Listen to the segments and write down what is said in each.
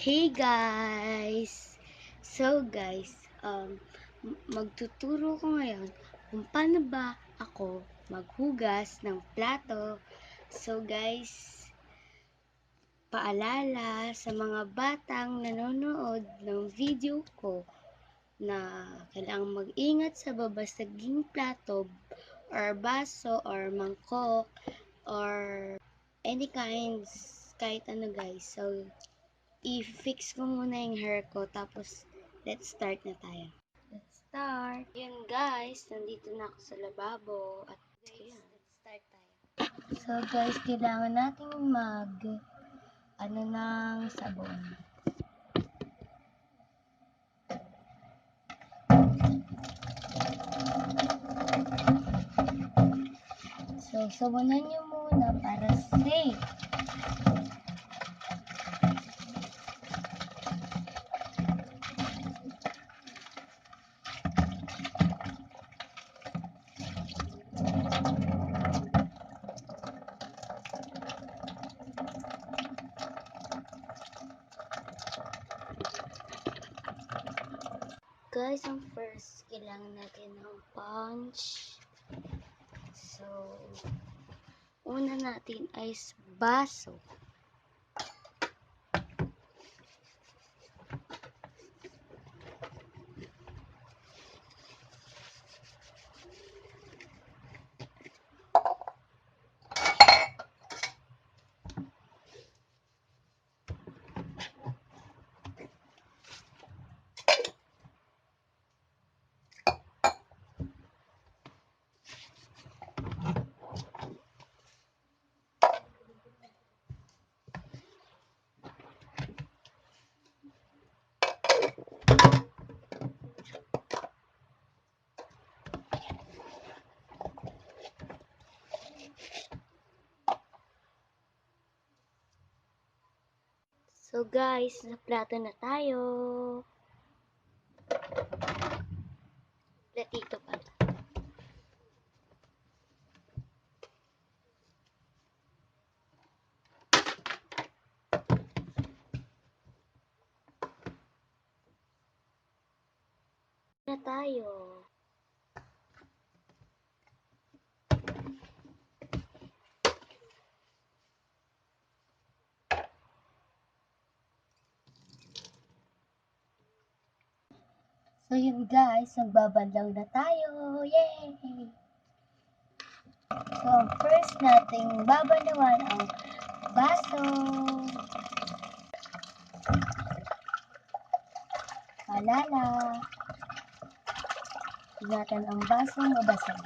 Hey guys! So guys, magtuturo ko ngayon kung paano ba ako maghugas ng plato. So guys, paalala sa mga batang nanonood ng video ko na kailangang mag-ingat sa babasaging plato or baso or mangkok or any kinds, kahit ano guys. So, i-fix ko muna yung hair ko, tapos let's start na tayo. Let's start. Yun guys, nandito na ako sa lababo at guys, let's start tayo. So guys, kailangan nating ng sabon. So, sabunan nyo muna para safe. Guys, ang first, kailangan natin ng sponge. So, una natin ay baso. So guys, sa plato na tayo. Platito pala. Na tayo. So yun guys, magbabanlaw na tayo. Yay! So first nating babanawan ang baso. Paalala. Ingatan ang basong mabasag.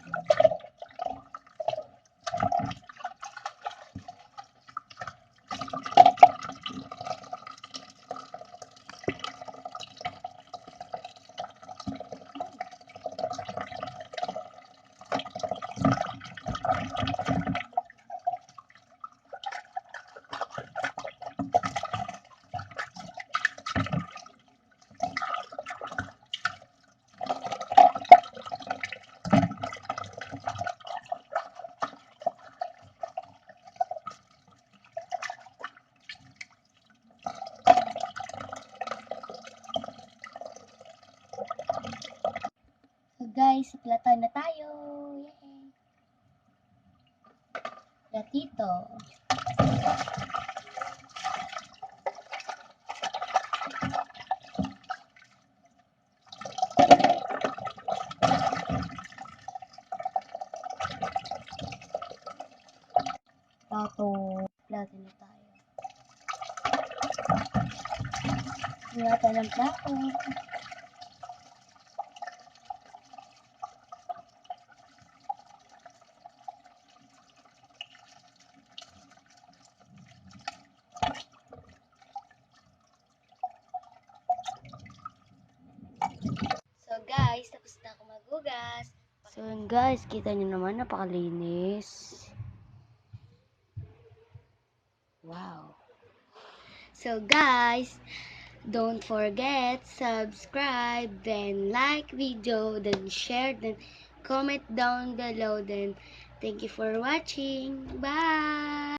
So guys, plata na tayo. Yay! Platito. Plato na tayo. Ingatan ang plato. So guys, tapos na ako maghugas. So guys, kita nyo naman, napakalinis. Wow. So guys, don't forget, subscribe, then like video, then share, then comment down below, then thank you for watching. Bye!